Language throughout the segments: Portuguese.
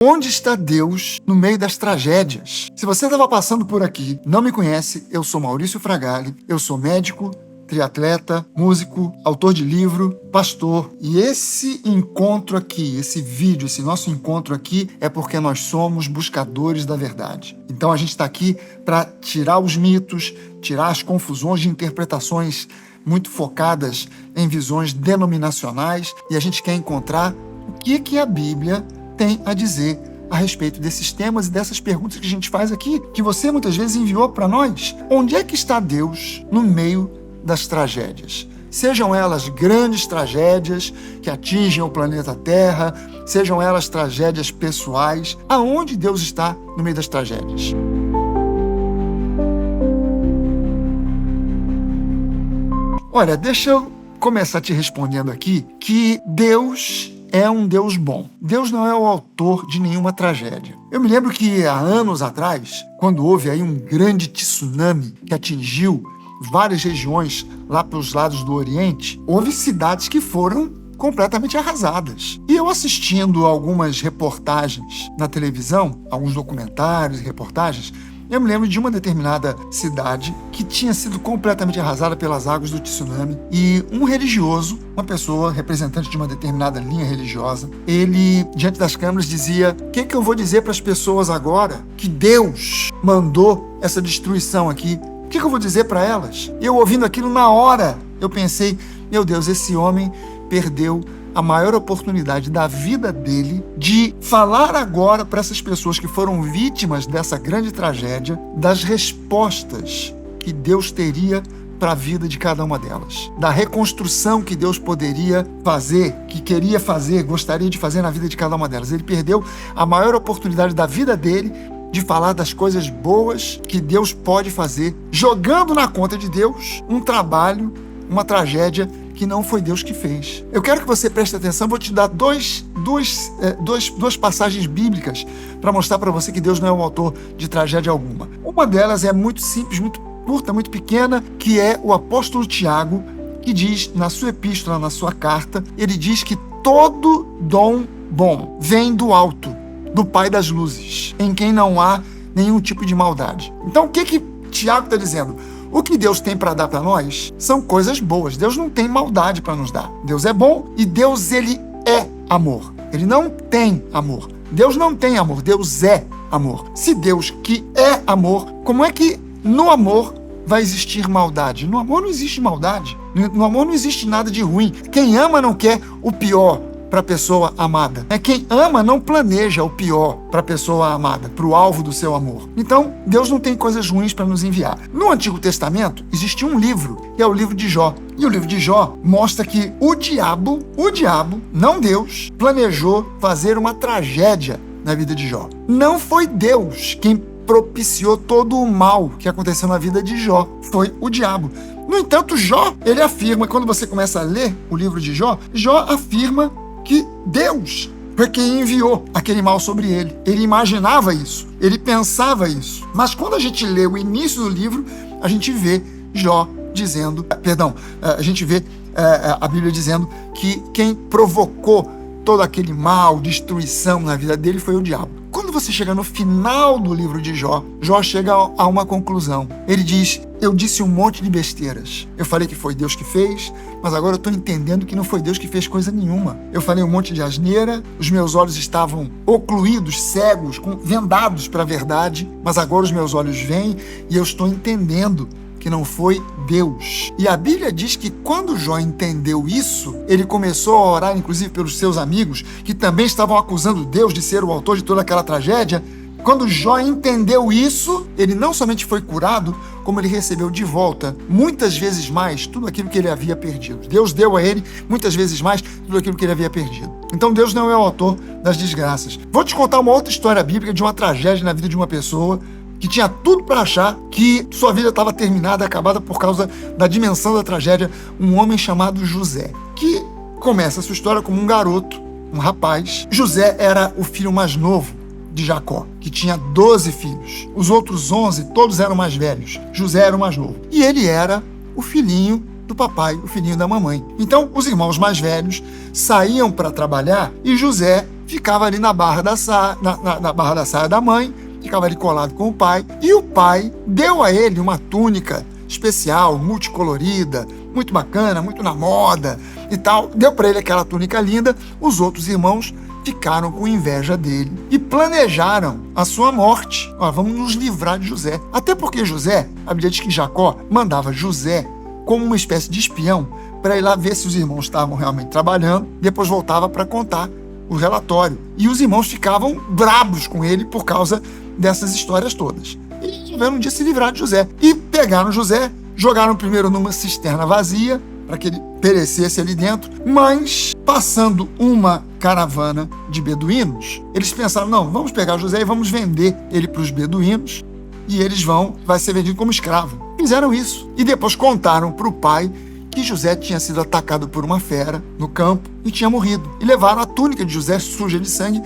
Onde está Deus no meio das tragédias? Se você estava passando por aqui, não me conhece, eu sou Maurício Fragali, eu sou médico, triatleta, músico, autor de livro, pastor. E esse encontro aqui, esse vídeo, esse nosso encontro aqui é porque nós somos buscadores da verdade. Então a gente está aqui para tirar os mitos, tirar as confusões de interpretações muito focadas em visões denominacionais, e a gente quer encontrar o que a Bíblia tem a dizer a respeito desses temas e dessas perguntas que a gente faz aqui, que você muitas vezes enviou para nós. Onde é que está Deus no meio das tragédias? Sejam elas grandes tragédias que atingem o planeta Terra, sejam elas tragédias pessoais, aonde Deus está no meio das tragédias? Olha, deixa eu começar te respondendo aqui que Deus é um Deus bom. Deus não é o autor de nenhuma tragédia. Eu me lembro que há anos atrás, quando houve aí um grande tsunami que atingiu várias regiões lá pelos lados do Oriente, houve cidades que foram completamente arrasadas. E eu assistindo algumas reportagens na televisão, alguns documentários e reportagens, eu me lembro de uma determinada cidade que tinha sido completamente arrasada pelas águas do tsunami, e um religioso, uma pessoa representante de uma determinada linha religiosa, ele, diante das câmeras, dizia: o que eu vou dizer para as pessoas agora que Deus mandou essa destruição aqui? O que eu vou dizer para elas? Eu ouvindo aquilo na hora, eu pensei, meu Deus, esse homem perdeu a maior oportunidade da vida dele de falar agora para essas pessoas que foram vítimas dessa grande tragédia, das respostas que Deus teria para a vida de cada uma delas, da reconstrução que Deus poderia fazer, que queria fazer, gostaria de fazer na vida de cada uma delas. Ele perdeu a maior oportunidade da vida dele de falar das coisas boas que Deus pode fazer, jogando na conta de Deus um trabalho, uma tragédia que não foi Deus que fez. Eu quero que você preste atenção, vou te dar duas passagens bíblicas para mostrar para você que Deus não é o autor de tragédia alguma. Uma delas é muito simples, muito curta, muito pequena, que é o apóstolo Tiago, que diz na sua epístola, na sua carta, ele diz que todo dom bom vem do alto, do Pai das luzes, em quem não há nenhum tipo de maldade. Então o que Tiago está dizendo? O que Deus tem para dar para nós são coisas boas. Deus não tem maldade para nos dar. Deus é bom e Deus, ele é amor. Ele não tem amor. Deus não tem amor. Deus é amor. Se Deus que é amor, como é que no amor vai existir maldade? No amor não existe maldade. No amor não existe nada de ruim. Quem ama não quer o pior para a pessoa amada. Quem ama não planeja o pior para a pessoa amada, para o alvo do seu amor. Então, Deus não tem coisas ruins para nos enviar. No Antigo Testamento, existe um livro, que é o livro de Jó. E o livro de Jó mostra que o diabo, não Deus, planejou fazer uma tragédia na vida de Jó. Não foi Deus quem propiciou todo o mal que aconteceu na vida de Jó. Foi o diabo. No entanto, Jó, ele afirma, quando você começa a ler o livro de Jó, Jó afirma que Deus foi quem enviou aquele mal sobre ele. Ele imaginava isso, ele pensava isso. Mas quando a gente lê o início do livro, a gente vê Jó dizendo, a gente vê a Bíblia dizendo que quem provocou todo aquele mal, destruição na vida dele foi o diabo. Quando você chega no final do livro de Jó, Jó chega a uma conclusão. Ele diz: eu disse um monte de besteiras. Eu falei que foi Deus que fez, mas agora eu estou entendendo que não foi Deus que fez coisa nenhuma. Eu falei um monte de asneira, os meus olhos estavam ocluídos, cegos, vendados para a verdade, mas agora os meus olhos veem e eu estou entendendo que não foi Deus. E a Bíblia diz que quando Jó entendeu isso, ele começou a orar, inclusive pelos seus amigos, que também estavam acusando Deus de ser o autor de toda aquela tragédia. Quando Jó entendeu isso, ele não somente foi curado, como ele recebeu de volta, muitas vezes mais, tudo aquilo que ele havia perdido. Deus deu a ele, muitas vezes mais, tudo aquilo que ele havia perdido. Então Deus não é o autor das desgraças. Vou te contar uma outra história bíblica de uma tragédia na vida de uma pessoa que tinha tudo para achar que sua vida estava terminada, acabada por causa da dimensão da tragédia. Um homem chamado José, que começa a sua história como um garoto, um rapaz. José era o filho mais novo de Jacó, que tinha 12 filhos. Os outros 11, todos eram mais velhos. José era o mais novo. E ele era o filhinho do papai, o filhinho da mamãe. Então, os irmãos mais velhos saíam para trabalhar e José ficava ali na barra da saia, na barra da saia da mãe, ficava ali colado com o pai, e o pai deu a ele uma túnica especial, multicolorida, muito bacana, muito na moda e tal. Deu para ele aquela túnica linda. Os outros irmãos ficaram com inveja dele e planejaram a sua morte. Vamos nos livrar de José. Até porque José, a Bíblia diz que Jacó mandava José como uma espécie de espião para ir lá ver se os irmãos estavam realmente trabalhando, depois voltava para contar o relatório. E os irmãos ficavam brabos com ele por causa dessas histórias todas. E tiveram um dia se livrar de José. E pegaram José, jogaram primeiro numa cisterna vazia, para que ele perecesse ali dentro, mas passando uma caravana de beduínos, eles pensaram, não, vamos pegar José e vamos vender ele para os beduínos, e vai ser vendido como escravo. Fizeram isso. E depois contaram para o pai que José tinha sido atacado por uma fera no campo e tinha morrido. E levaram a túnica de José suja de sangue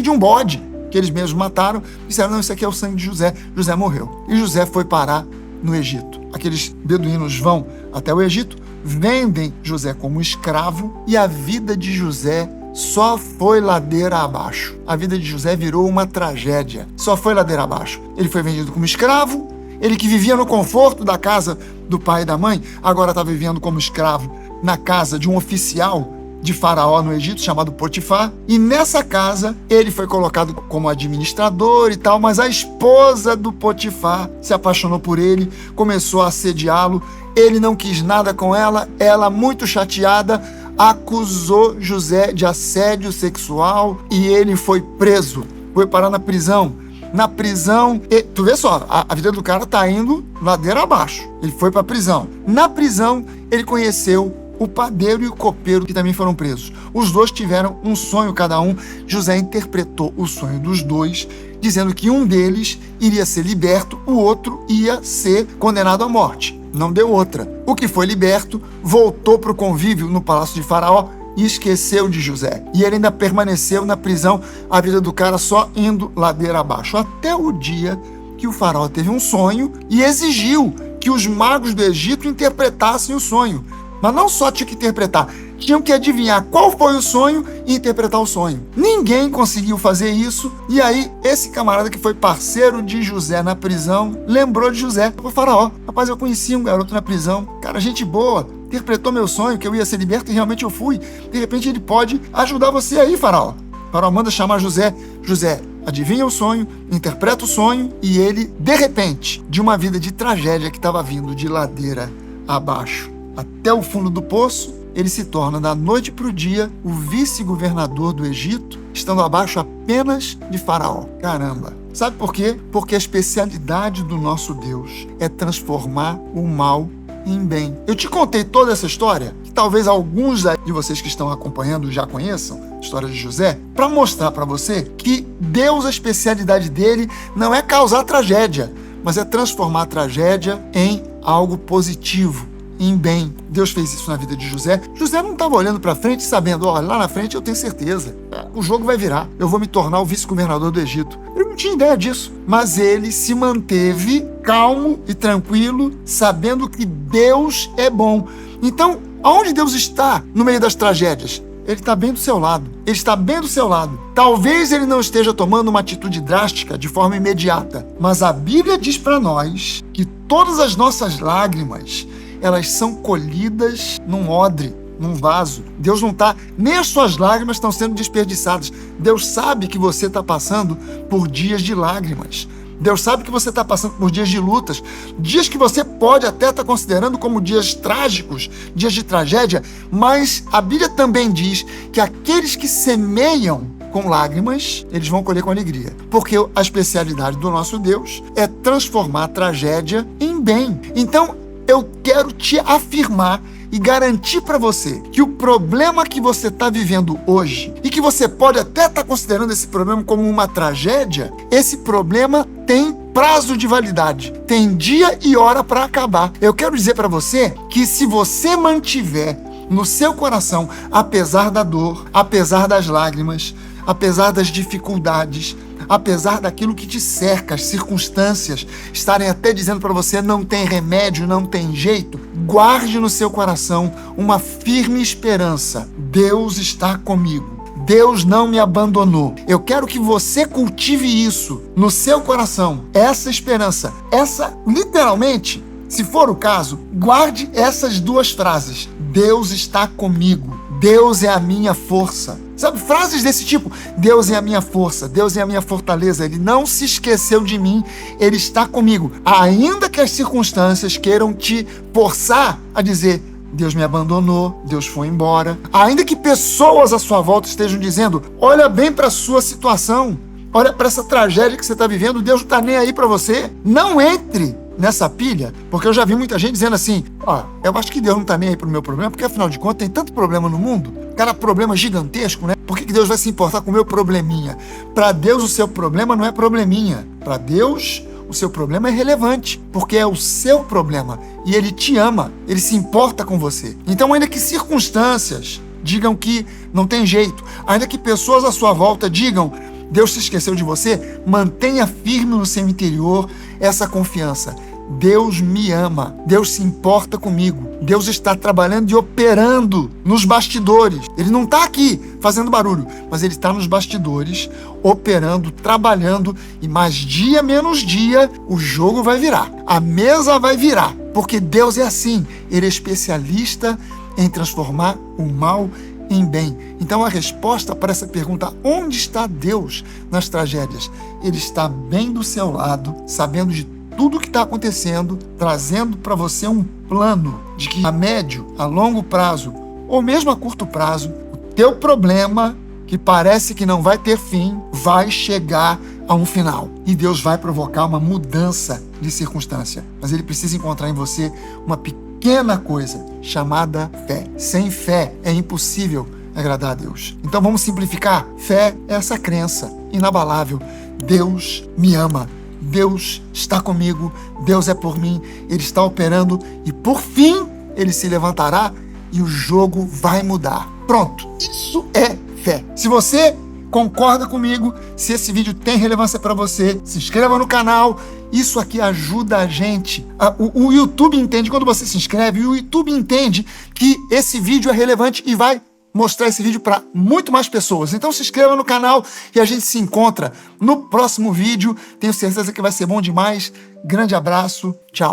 de um bode, que eles mesmos mataram, e disseram, não, isso aqui é o sangue de José. José morreu. E José foi parar no Egito. Aqueles beduínos vão até o Egito, vendem José como escravo, e a vida de José só foi ladeira abaixo. A vida de José virou uma tragédia. Só foi ladeira abaixo. Ele foi vendido como escravo. Ele que vivia no conforto da casa do pai e da mãe, agora está vivendo como escravo na casa de um oficial de Faraó no Egito, chamado Potifar. E nessa casa, ele foi colocado como administrador e tal, mas a esposa do Potifar se apaixonou por ele, começou a assediá-lo. Ele não quis nada com ela, ela, muito chateada, acusou José de assédio sexual e ele foi preso, foi parar na prisão. Na prisão, tu vê só, a vida do cara tá indo ladeira abaixo. Ele foi pra prisão. Na prisão, ele conheceu o padeiro e o copeiro, que também foram presos. Os dois tiveram um sonho cada um. José interpretou o sonho dos dois, dizendo que um deles iria ser liberto, o outro ia ser condenado à morte. Não deu outra. O que foi liberto voltou para o convívio no palácio de Faraó e esqueceu de José. E ele ainda permaneceu na prisão, a vida do cara só indo ladeira abaixo. Até o dia que o faraó teve um sonho e exigiu que os magos do Egito interpretassem o sonho. Mas não só tinham que interpretar, tinham que adivinhar qual foi o sonho e interpretar o sonho. Ninguém conseguiu fazer isso, e aí esse camarada que foi parceiro de José na prisão, lembrou de José. O faraó, rapaz, eu conheci um garoto na prisão, cara, gente boa, interpretou meu sonho, que eu ia ser liberto, e realmente eu fui. De repente ele pode ajudar você aí, faraó. O faraó manda chamar José. José adivinha o sonho, interpreta o sonho, e ele, de repente, de uma vida de tragédia que estava vindo de ladeira abaixo até o fundo do poço, ele se torna, da noite para o dia, o vice-governador do Egito, estando abaixo apenas de Faraó. Caramba! Sabe por quê? Porque a especialidade do nosso Deus é transformar o mal em bem. Eu te contei toda essa história, que talvez alguns de vocês que estão acompanhando já conheçam, a história de José, para mostrar para você que Deus, a especialidade dele não é causar tragédia, mas é transformar a tragédia em algo positivo, em bem. Deus fez isso na vida de José. José não estava olhando para frente sabendo, olha, lá na frente eu tenho certeza, o jogo vai virar, eu vou me tornar o vice-governador do Egito. Ele não tinha ideia disso, mas ele se manteve calmo e tranquilo, sabendo que Deus é bom. Então, aonde Deus está no meio das tragédias? Ele está bem do seu lado. Ele está bem do seu lado. Talvez ele não esteja tomando uma atitude drástica de forma imediata, mas a Bíblia diz para nós que todas as nossas lágrimas, elas são colhidas num odre, num vaso. Deus não está, nem as suas lágrimas estão sendo desperdiçadas. Deus sabe que você está passando por dias de lágrimas. Deus sabe que você está passando por dias de lutas, dias que você pode até estar considerando como dias trágicos, dias de tragédia, mas a Bíblia também diz que aqueles que semeiam com lágrimas, eles vão colher com alegria. Porque a especialidade do nosso Deus é transformar a tragédia em bem. Então, eu quero te afirmar e garantir para você que o problema que você está vivendo hoje, e que você pode até estar considerando esse problema como uma tragédia, esse problema tem prazo de validade, tem dia e hora para acabar. Eu quero dizer para você que se você mantiver no seu coração, apesar da dor, apesar das lágrimas, apesar das dificuldades, apesar daquilo que te cerca, as circunstâncias estarem até dizendo para você não tem remédio, não tem jeito, guarde no seu coração uma firme esperança. Deus está comigo. Deus não me abandonou. Eu quero que você cultive isso no seu coração, essa esperança, literalmente, se for o caso, guarde essas duas frases. Deus está comigo. Deus é a minha força. Sabe, frases desse tipo. Deus é a minha força. Deus é a minha fortaleza. Ele não se esqueceu de mim. Ele está comigo. Ainda que as circunstâncias queiram te forçar a dizer: Deus me abandonou, Deus foi embora. Ainda que pessoas à sua volta estejam dizendo: olha bem para a sua situação. Olha para essa tragédia que você está vivendo. Deus não está nem aí para você. Não entre nessa pilha, porque eu já vi muita gente dizendo assim: eu acho que Deus não tá nem aí pro meu problema, porque afinal de contas tem tanto problema no mundo, cara, problema gigantesco, né? Por que Deus vai se importar com o meu probleminha? Para Deus o seu problema não é probleminha. Para Deus o seu problema é relevante, porque é o seu problema e Ele te ama, Ele se importa com você. Então, ainda que circunstâncias digam que não tem jeito, ainda que pessoas à sua volta digam: Deus se esqueceu de você, mantenha firme no seu interior essa confiança. Deus me ama, Deus se importa comigo, Deus está trabalhando e operando nos bastidores. Ele não está aqui fazendo barulho, mas Ele está nos bastidores, operando, trabalhando, e mais dia menos dia o jogo vai virar, a mesa vai virar, porque Deus é assim, Ele é especialista em transformar o mal em bem. Então a resposta para essa pergunta: onde está Deus nas tragédias? Ele está bem do seu lado, sabendo de tudo o que está acontecendo, trazendo para você um plano de que a médio, a longo prazo, ou mesmo a curto prazo, o teu problema, que parece que não vai ter fim, vai chegar a um final. E Deus vai provocar uma mudança de circunstância. Mas Ele precisa encontrar em você uma pequena coisa chamada fé. Sem fé é impossível agradar a Deus. Então vamos simplificar. Fé é essa crença inabalável: Deus me ama, Deus está comigo, Deus é por mim, Ele está operando e por fim Ele se levantará e o jogo vai mudar. Pronto, isso é fé. Se você concorda comigo, se esse vídeo tem relevância para você, se inscreva no canal. Isso aqui ajuda a gente. O YouTube entende, quando você se inscreve, o YouTube entende que esse vídeo é relevante e vai mostrar esse vídeo para muito mais pessoas. Então se inscreva no canal e a gente se encontra no próximo vídeo. Tenho certeza que vai ser bom demais. Grande abraço, tchau.